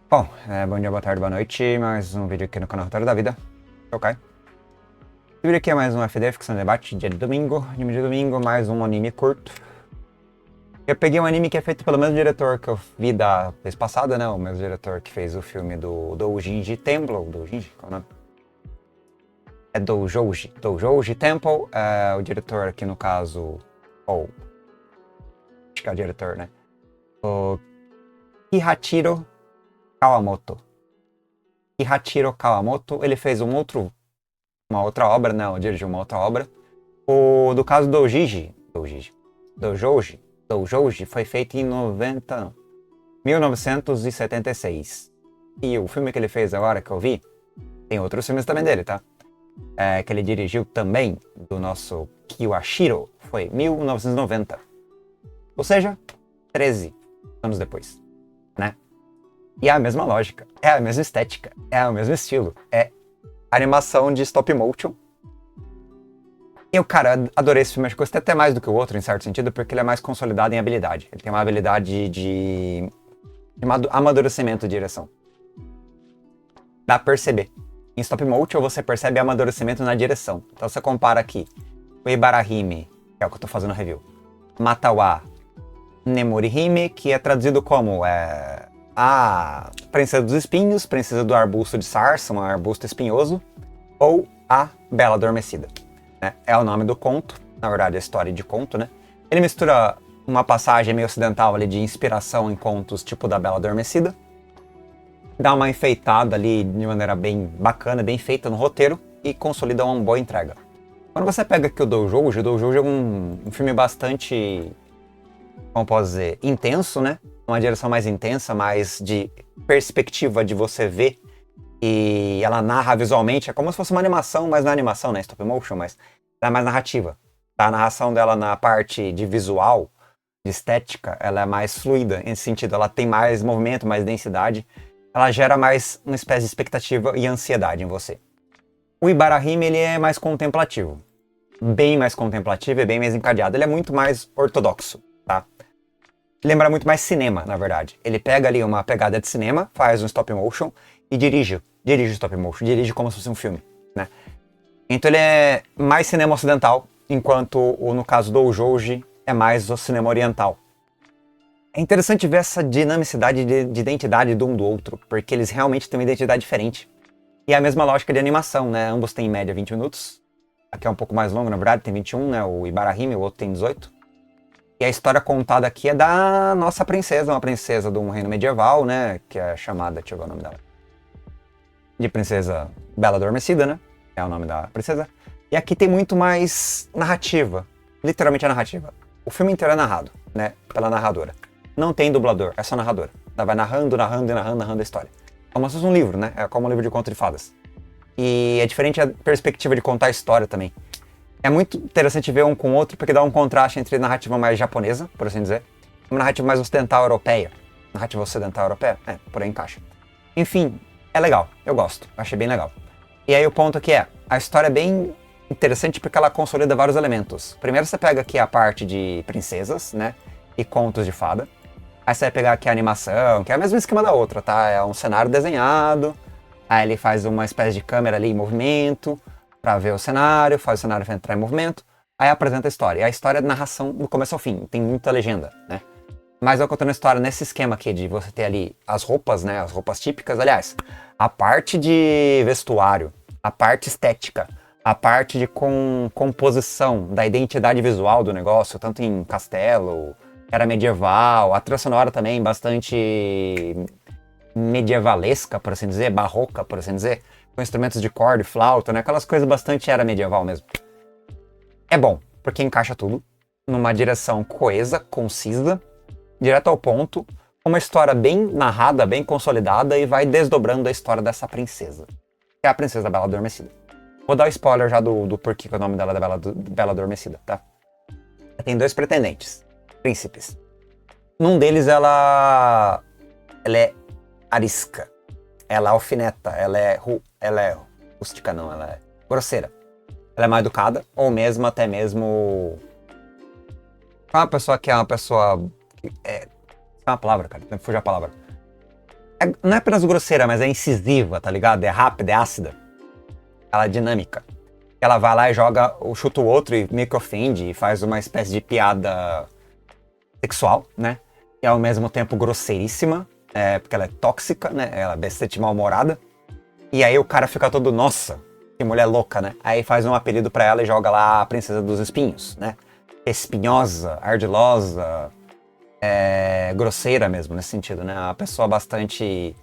Bom, bom dia, boa tarde, boa noite, mais um vídeo aqui no canal Rotário da Vida. Ok. Esse vídeo aqui é mais um FD, Ficção de Debate, dia de domingo, mais um anime curto. Eu peguei um anime que é feito pelo mesmo diretor que eu vi da vez passada, né, o mesmo diretor que fez o filme do Doujinshi Temple, Doujinshi, qual é o nome? É Doujouji Temple, o diretor aqui no caso, acho que é o diretor, né, o Kihachiro Kawamoto. Kihachiro Kawamoto, ele fez uma outra obra, né? Ele dirigiu uma outra obra. Do caso do Doujouji foi feito em 1976. E o filme que ele fez agora, que eu vi, tem outros filmes também dele, tá? Que ele dirigiu também, do nosso Kiyoshiro, foi 1990. Ou seja, 13 anos depois, né? E é a mesma lógica, é a mesma estética, é o mesmo estilo, é animação de stop motion. E eu, cara, adorei esse filme, acho que gostei até mais do que o outro, em certo sentido, porque ele é mais consolidado em habilidade. Ele tem uma habilidade de amadurecimento de direção. Dá pra perceber. Em stop motion você percebe amadurecimento na direção. Então você compara aqui o Ibarahime, que é o que eu tô fazendo review, Matawa Nemurihime, que é traduzido como a Princesa dos Espinhos, Princesa do Arbusto de Sarsa, um arbusto espinhoso, ou a Bela Adormecida. Né? É o nome do conto, na verdade a história de conto, né? Ele mistura uma passagem meio ocidental ali de inspiração em contos tipo da Bela Adormecida, dá uma enfeitada ali de maneira bem bacana, bem feita no roteiro e consolida uma boa entrega. Quando você pega aqui o Doujouji é um filme bastante, como posso dizer, intenso, né? Uma direção mais intensa, mais de perspectiva de você ver. E ela narra visualmente, é como se fosse uma animação, mas não é animação, né? Stop motion, mas ela é mais narrativa. A narração dela na parte de visual, de estética, ela é mais fluida, nesse sentido. Ela tem mais movimento, mais densidade. Ela gera mais uma espécie de expectativa e ansiedade em você. O Ibarahime, ele é mais contemplativo. Bem mais contemplativo e bem mais encadeado. Ele é muito mais ortodoxo, tá? Lembra muito mais cinema, na verdade. Ele pega ali uma pegada de cinema, faz um stop motion e dirige o stop motion, dirige como se fosse um filme, né? Então ele é mais cinema ocidental, enquanto no caso do Doujouji é mais o cinema oriental. É interessante ver essa dinamicidade de identidade de um do outro, porque eles realmente têm uma identidade diferente. E é a mesma lógica de animação, né? Ambos têm em média 20 minutos. Aqui é um pouco mais longo, na verdade, tem 21, né? O Ibarahime, o outro tem 18. E a história contada aqui é da nossa princesa, uma princesa de um reino medieval, né? Que é chamada, deixa eu ver o nome dela, de Princesa Bela Adormecida, né? É o nome da princesa. E aqui tem muito mais narrativa, literalmente a narrativa. O filme inteiro é narrado, né? Pela narradora. Não tem dublador, é só narradora. Ela vai narrando a história. Como se fosse um livro, né? É como um livro de conto de fadas. E é diferente a perspectiva de contar a história também. É muito interessante ver um com o outro, porque dá um contraste entre narrativa mais japonesa, por assim dizer, e uma narrativa mais ocidental europeia. Narrativa ocidental europeia? Por aí encaixa. Enfim, é legal, eu gosto, achei bem legal. E aí o ponto aqui a história é bem interessante porque ela consolida vários elementos. Primeiro você pega aqui a parte de princesas, né, e contos de fada. Aí você vai pegar aqui a animação, que é o mesmo esquema da outra, tá? É um cenário desenhado, aí ele faz uma espécie de câmera ali em movimento, pra ver o cenário, faz o cenário entrar em movimento, aí apresenta a história. E a história é narração do começo ao fim, tem muita legenda, né? Mas eu contando a história nesse esquema aqui de você ter ali as roupas, né? As roupas típicas, aliás, a parte de vestuário, a parte estética, a parte de composição da identidade visual do negócio, tanto em castelo, era medieval, a trilha sonora também bastante medievalesca, por assim dizer, barroca, por assim dizer, com instrumentos de corda e flauta, né? Aquelas coisas bastante era medieval mesmo. É bom, porque encaixa tudo numa direção coesa, concisa, direto ao ponto, uma história bem narrada, bem consolidada e vai desdobrando a história dessa princesa. Que é a Princesa Bela Adormecida. Vou dar o spoiler já do porquê que o nome dela é Bela Adormecida, tá? Tem 2 pretendentes, príncipes. Num deles ela é arisca. Ela alfineta, ela é rústica não, ela é grosseira. Ela é mal educada, ou mesmo, até mesmo... É uma pessoa que é uma pessoa... É uma palavra, cara, fugiu a palavra. não é apenas grosseira, mas é incisiva, tá ligado? É rápida, é ácida. Ela é dinâmica. Ela vai lá e joga, chuta o outro e meio que ofende e faz uma espécie de piada sexual, né? E ao mesmo tempo grosseiríssima, porque ela é tóxica, né? Ela é bastante mal-humorada. E aí o cara fica todo, nossa, que mulher louca, né? Aí faz um apelido pra ela e joga lá a Princesa dos Espinhos, né? Espinhosa, ardilosa, grosseira mesmo, nesse sentido, né? Uma pessoa bastante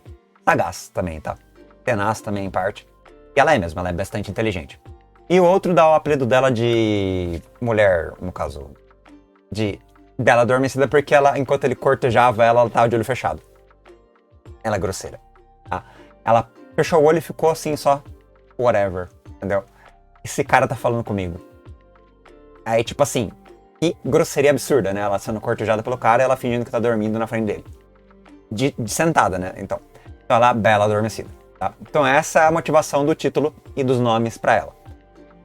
sagaz também, tá? Tenaz também, em parte. E ela é mesmo, ela é bastante inteligente. E o outro dá o apelido dela de mulher, no caso, de Bela Adormecida, porque ela, enquanto ele cortejava ela tava de olho fechado. Ela é grosseira, tá? Ela fechou o olho e ficou assim só, whatever, entendeu? Esse cara tá falando comigo. Aí, tipo assim, que grosseria absurda, né? Ela sendo cortejada pelo cara e ela fingindo que tá dormindo na frente dele. De sentada, né? Então ela é Bela Adormecida, tá? Então essa é a motivação do título e dos nomes pra ela.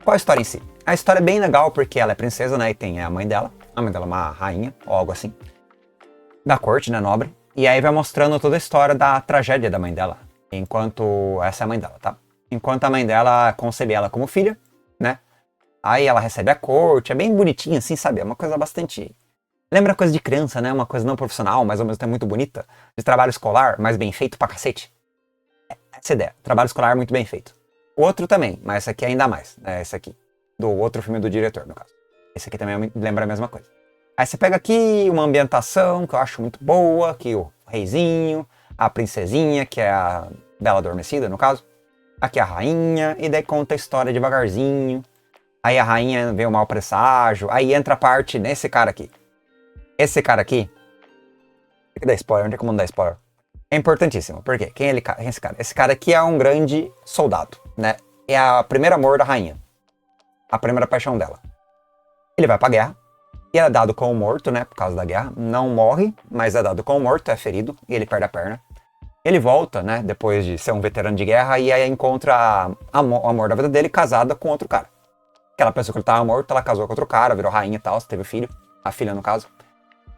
Qual a história em si? A história é bem legal porque ela é princesa, né? E tem a mãe dela. A mãe dela é uma rainha, ou algo assim. Da corte, né? Nobre. E aí vai mostrando toda a história da tragédia da mãe dela. Enquanto... Essa é a mãe dela, tá? Enquanto a mãe dela concebe ela como filha, né? Aí ela recebe a corte. É bem bonitinha, assim, sabe? É uma coisa bastante... Lembra coisa de criança, né? Uma coisa não profissional, mas ao mesmo tempo muito bonita. De trabalho escolar, mas bem feito pra cacete. Essa ideia. Trabalho escolar muito bem feito. O outro também, mas esse aqui ainda mais, né? Esse aqui. Do outro filme do diretor, no caso. Esse aqui também lembra a mesma coisa. Aí você pega aqui uma ambientação que eu acho muito boa, que o reizinho, a princesinha, que é a Bela Adormecida, no caso. Aqui a rainha, e daí conta a história devagarzinho. Aí a rainha vê o mau presságio, aí entra a parte nesse cara aqui. Esse cara aqui... Tem que dar spoiler, onde é que eu mando dar spoiler? É importantíssimo, por quê? Quem é esse cara? Esse cara aqui é um grande soldado, né? É o primeiro amor da rainha. A primeira paixão dela. Ele vai pra guerra, e é dado como morto, né? Por causa da guerra. Não morre, mas é dado como morto, é ferido, e ele perde a perna. Ele volta, né? Depois de ser um veterano de guerra, e aí encontra o amor da vida dele casada com outro cara. Ela pensou que ele tava morto, ela casou com outro cara, virou rainha e tal, teve filho. A filha, no caso.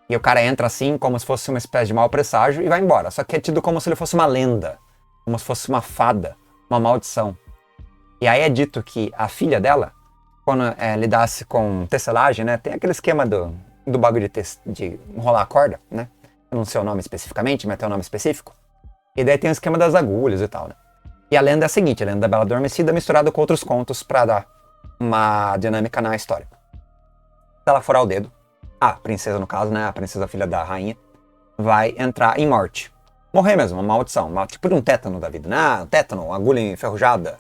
E o cara entra assim, como se fosse uma espécie de mau presságio, e vai embora. Só que é tido como se ele fosse uma lenda. Como se fosse uma fada. Uma maldição. E aí é dito que a filha dela, quando lidasse com tecelagem, né? Tem aquele esquema do bagulho de enrolar a corda, né? Eu não sei o nome especificamente, mas tem um nome específico. E daí tem o esquema das agulhas e tal, né? E a lenda é a seguinte, a lenda da Bela Adormecida misturada com outros contos pra dar uma dinâmica na história. Se ela furar o dedo, a princesa no caso, né? A princesa filha da rainha, vai entrar em morte. Morrer mesmo, uma maldição. Tipo de um tétano da vida, né? Um tétano, uma agulha enferrujada.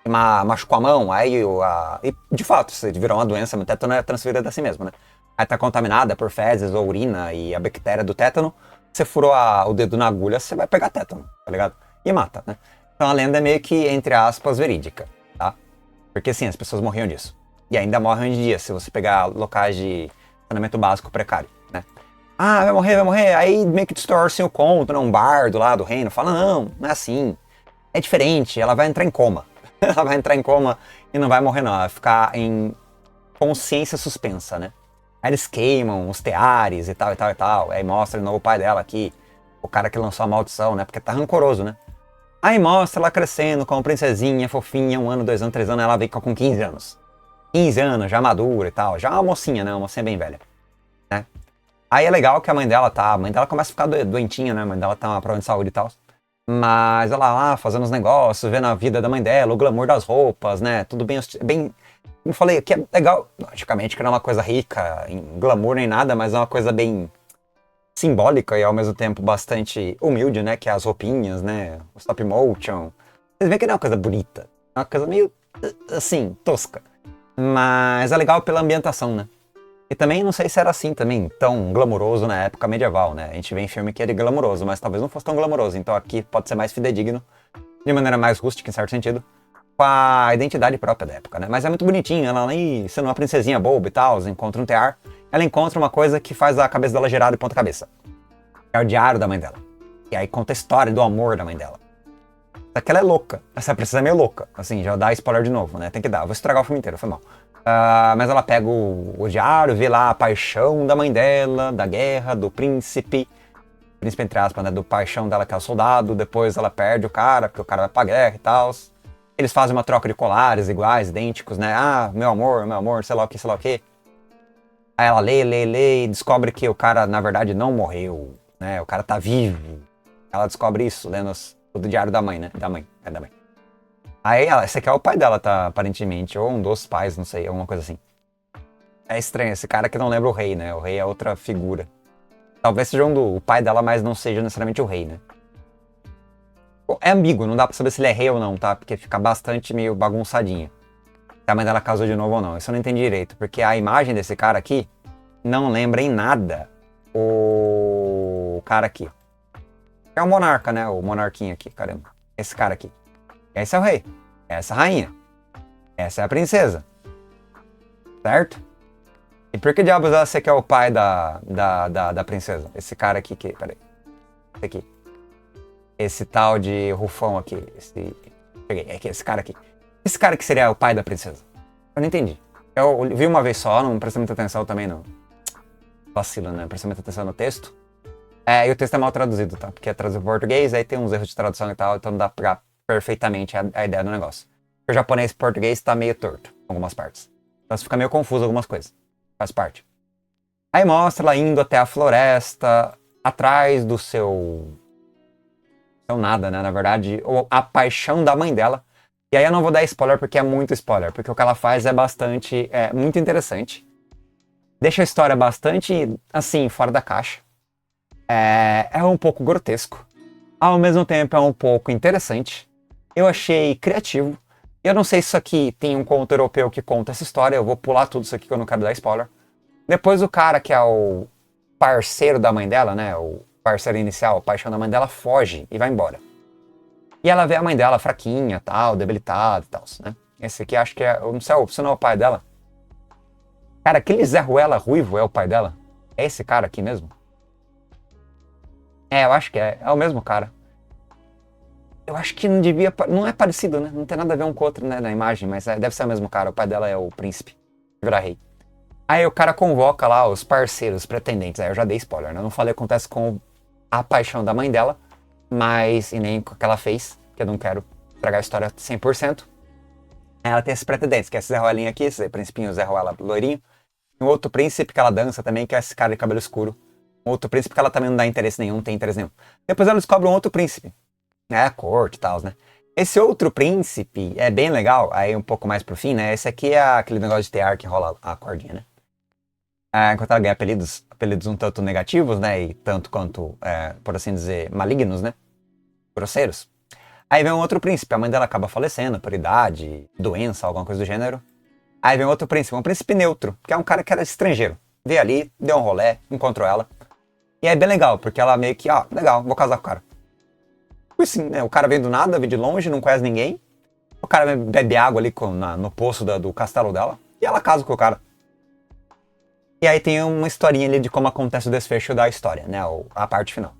Machucou a mão, aí e de fato, se virou uma doença, o tétano é transferido assim mesmo, né? Aí tá contaminada por fezes ou urina e a bactéria do tétano, você furou o dedo na agulha, você vai pegar tétano, tá ligado? E mata, né? Então a lenda é meio que, entre aspas, verídica, tá? Porque sim, as pessoas morriam disso. E ainda morrem hoje em dia, se você pegar locais de saneamento básico precário, né? Ah, vai morrer. Aí meio que distorcem o conto, né? Um bardo lá do reino fala, não é assim. É diferente, ela vai entrar em coma. Ela vai entrar em coma e não vai morrer não, ela vai ficar em consciência suspensa, né? Aí eles queimam os teares e tal. Aí mostra de novo o pai dela aqui, o cara que lançou a maldição, né? Porque tá rancoroso, né? Aí mostra ela crescendo como princesinha, fofinha, 1 ano, 2 anos, 3 anos, ela vem com 15 anos. 15 anos, já madura e tal, já uma mocinha, né? Uma mocinha bem velha, né? Aí é legal que a mãe dela começa a ficar doentinha, né? A mãe dela tá uma prova de saúde e tal. Mas ela lá fazendo os negócios, vendo a vida da mãe dela, o glamour das roupas, né? Tudo bem, como falei, que é legal, logicamente que não é uma coisa rica em glamour nem nada, mas é uma coisa bem simbólica e ao mesmo tempo bastante humilde, né? Que é as roupinhas, né? O stop motion. Vocês veem que não é uma coisa bonita, é uma coisa meio, assim, tosca. Mas é legal pela ambientação, né? E também não sei se era assim também, tão glamouroso na época medieval, né? A gente vê em filme que é de glamouroso, mas talvez não fosse tão glamouroso. Então aqui pode ser mais fidedigno, de maneira mais rústica, em certo sentido, com a identidade própria da época, né? Mas é muito bonitinho, ela ali sendo uma princesinha boba e tal, encontra um tear, ela encontra uma coisa que faz a cabeça dela girar de ponta cabeça. É o diário da mãe dela. E aí conta a história do amor da mãe dela. Só que ela é louca, essa princesa é meio louca, assim, já dá spoiler de novo, né? Tem que dar, eu vou estragar o filme inteiro, foi mal. Mas ela pega o diário, vê lá a paixão da mãe dela, da guerra, do príncipe. príncipe entre aspas, né, do paixão dela que é o soldado, depois ela perde o cara, porque o cara vai pra guerra e tal. Eles fazem uma troca de colares iguais, idênticos, né? Ah, meu amor, sei lá o que, sei lá o que. Aí ela lê e descobre que o cara, na verdade, não morreu, né? O cara tá vivo. Ela descobre isso lendo o do diário da mãe, né? Da mãe. Aí esse aqui é o pai dela, tá? Aparentemente. Ou um dos pais, não sei, alguma coisa assim. É estranho, esse cara que não lembra o rei, né? O rei é outra figura. Talvez seja o pai dela, mas não seja necessariamente o rei, né? É ambíguo, não dá pra saber se ele é rei ou não, tá? Porque fica bastante meio bagunçadinho. Se a mãe dela casou de novo ou não. Isso eu não entendi direito. Porque a imagem desse cara aqui não lembra em nada o cara aqui. É o monarca, né? O monarquinho aqui, caramba. Esse cara aqui. Esse é o rei. Essa é a rainha. Essa é a princesa. Certo? E por que diabos você quer o pai da princesa? Esse cara aqui, peraí. Esse aqui. Esse tal de Rufão aqui. Esse cara aqui. Esse cara que seria o pai da princesa. Eu não entendi. Eu vi uma vez só, não prestei muita atenção também não. Vacilo, né? Prestei muita atenção no texto. E o texto é mal traduzido, tá? Porque é traduzido para português, aí tem uns erros de tradução e tal, então não dá pra pegar perfeitamente a ideia do negócio. O japonês e português tá meio torto, em algumas partes. Então você fica meio confuso em algumas coisas. Faz parte. Aí mostra ela indo até a floresta, atrás do seu nada, né? Na verdade, a paixão da mãe dela. E aí eu não vou dar spoiler porque é muito spoiler, porque o que ela faz é muito interessante. Deixa a história bastante, assim, fora da caixa. É um pouco grotesco. Ao mesmo tempo é um pouco interessante. Eu achei criativo. Eu não sei se isso aqui tem um conto europeu que conta essa história. Eu vou pular tudo isso aqui que eu não quero dar spoiler. Depois o cara que é o parceiro da mãe dela, né? O parceiro inicial, a paixão da mãe dela, foge e vai embora. E ela vê a mãe dela fraquinha, tal, debilitada e tal, né? Esse aqui acho que é, eu não sei se não é o pai dela. Cara, aquele Zé Ruela ruivo é o pai dela? É esse cara aqui mesmo? Eu acho que é o mesmo cara. Eu acho que não é parecido, né? Não tem nada a ver um com o outro, né, na imagem, mas deve ser o mesmo cara. O pai dela é o príncipe, virar rei. Aí o cara convoca lá os parceiros, os pretendentes. Aí eu já dei spoiler, né? Eu não falei o que acontece com a paixão da mãe dela, mas e nem com o que ela fez, que eu não quero estragar a história 100%. Ela tem esses pretendentes, que é esse Zé Ruelinho aqui, esse príncipinho Zé Ruela loirinho. Um outro príncipe que ela dança também, que é esse cara de cabelo escuro. Um outro príncipe que ela também não dá interesse nenhum, não tem interesse nenhum. Depois ela descobre um outro príncipe, né? A corte e tal, né? Esse outro príncipe é bem legal, aí um pouco mais pro fim, né? Esse aqui é aquele negócio de tear que rola a cordinha, né? Enquanto ela ganha apelidos um tanto negativos, né? E tanto quanto, por assim dizer, malignos, né? Grosseiros. Aí vem um outro príncipe, a mãe dela acaba falecendo por idade, doença, alguma coisa do gênero. Aí vem outro príncipe, um príncipe neutro, que é um cara que era estrangeiro. Veio ali, deu um rolê, encontrou ela. E é bem legal, porque ela meio que, legal, vou casar com o cara. Por assim, né? O cara vem do nada, vem de longe, não conhece ninguém. O cara bebe água ali no poço do castelo dela. E ela casa com o cara. E aí tem uma historinha ali de como acontece o desfecho da história, né? A parte final.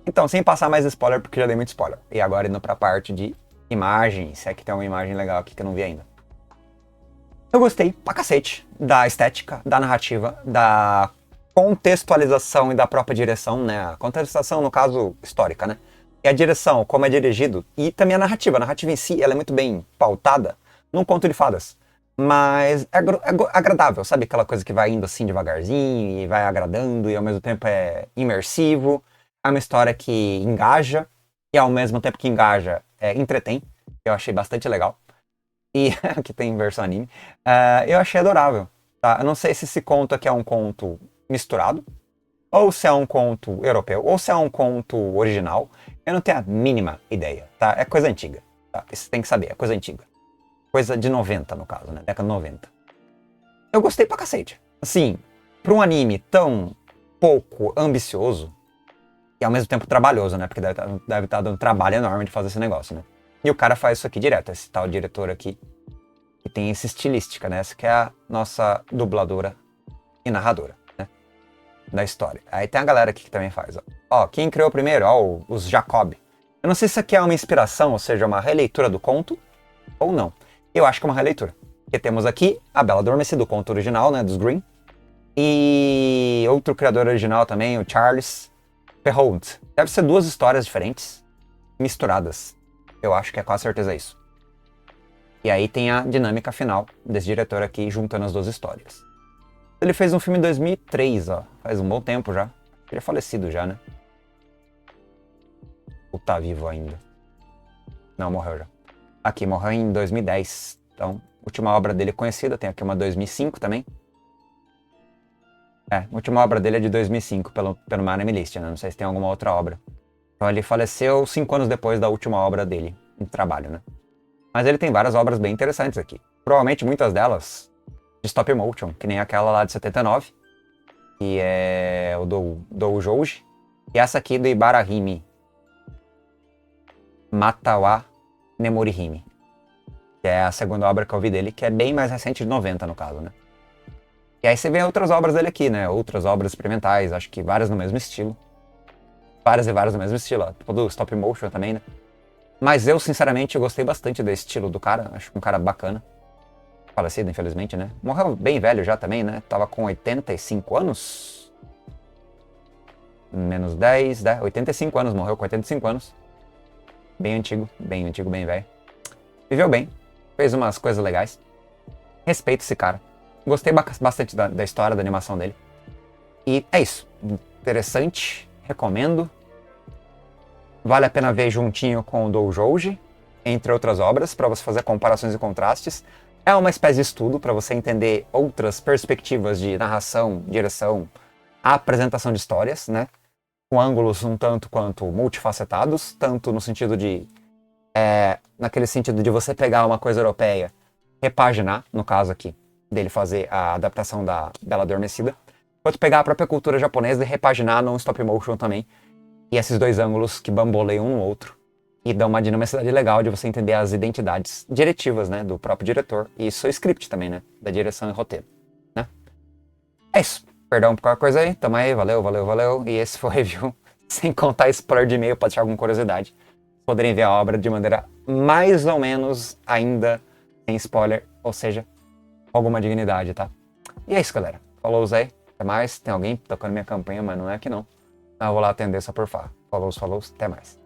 Então, sem passar mais spoiler, porque já dei muito spoiler. E agora indo pra parte de imagem, se é que tem uma imagem legal aqui que eu não vi ainda. Eu gostei pra cacete da estética, da narrativa, da contextualização e da própria direção, né? A contextualização, no caso, histórica, né? E a direção, como é dirigido, e também a narrativa. A narrativa em si, ela é muito bem pautada num conto de fadas. Mas é agradável, sabe? Aquela coisa que vai indo assim devagarzinho e vai agradando e ao mesmo tempo é imersivo. É uma história que engaja e ao mesmo tempo que engaja, entretém. Eu achei bastante legal. E que tem versão anime. Eu achei adorável. Tá? Eu não sei se esse conto aqui é um conto misturado, ou se é um conto europeu, ou se é um conto original. Eu não tenho a mínima ideia. Tá? É coisa antiga. Tá? Isso tem que saber, é coisa antiga. Coisa de 90, no caso, né? Década de 90. Eu gostei pra cacete. Assim, pra um anime tão pouco ambicioso e ao mesmo tempo trabalhoso, né? Porque deve estar dando trabalho enorme de fazer esse negócio, né? E o cara faz isso aqui direto, esse tal diretor aqui, que tem essa estilística, né? Essa que é a nossa dubladora e narradora, né? Da história. Aí tem a galera aqui que também faz, ó. Quem criou primeiro? Ó, os Jacob. Eu não sei se isso aqui é uma inspiração, ou seja, uma releitura do conto, ou não. Eu acho que é uma releitura. Porque temos aqui a Bela Adormecida, do conto original, né, dos Grimm. E outro criador original também, o Charles. Behold. Deve ser duas histórias diferentes, misturadas. Eu acho que é quase certeza isso. E aí tem a dinâmica final desse diretor aqui, juntando as duas histórias. Ele fez um filme em 2003, ó. Faz um bom tempo já. Ele é falecido já, né? Ou tá vivo ainda? Não, morreu já. Aqui, morreu em 2010. Então, última obra dele conhecida. Tem aqui uma 2005 também. A última obra dele é de 2005, pelo My Name List, né? Não sei se tem alguma outra obra. Então ele faleceu 5 anos depois da última obra dele, em trabalho, né? Mas ele tem várias obras bem interessantes aqui. Provavelmente muitas delas de stop motion, que nem aquela lá de 79, que é o do Jouji, e essa aqui do Ibarahime, Matawa Nemorihime, que é a segunda obra que eu vi dele, que é bem mais recente, de 90 no caso, né? E aí você vê outras obras dele aqui, né? Outras obras experimentais, acho que várias no mesmo estilo. Várias e várias no mesmo estilo, ó. Todo stop motion também, né? Mas eu, sinceramente, gostei bastante do estilo do cara. Acho um cara bacana. Falecido, infelizmente, né? Morreu bem velho já também, né? Tava com 85 anos. Menos 10, 85 anos, morreu com 85 anos. Bem antigo, bem velho. Viveu bem, fez umas coisas legais. Respeito esse cara. Gostei bastante da história, da animação dele. E é isso. Interessante, recomendo. Vale a pena ver juntinho com o Doujouji, entre outras obras, para você fazer comparações e contrastes. É uma espécie de estudo para você entender outras perspectivas de narração, direção, apresentação de histórias, né? Com ângulos um tanto quanto multifacetados, tanto no sentido de... naquele sentido de você pegar uma coisa europeia, repaginar, no caso aqui, dele fazer a adaptação da Bela Adormecida, quanto pegar a própria cultura japonesa e repaginar num stop motion também. E esses dois ângulos que bamboleiam um no outro e dão uma dinamicidade legal de você entender as identidades diretivas, né, do próprio diretor e seu script também, né, da direção e roteiro, né? É isso. Perdão por qualquer coisa aí. Tamo aí. Valeu. E esse foi o review. Sem contar spoiler de e-mail, pode ter alguma curiosidade. Poderem ver a obra de maneira mais ou menos ainda sem spoiler, ou seja, alguma dignidade, tá? E é isso, galera. Falou, Zé. Até mais. Tem alguém tocando minha campanha, mas não é aqui não. Eu vou lá atender só por falar. Falou, até mais.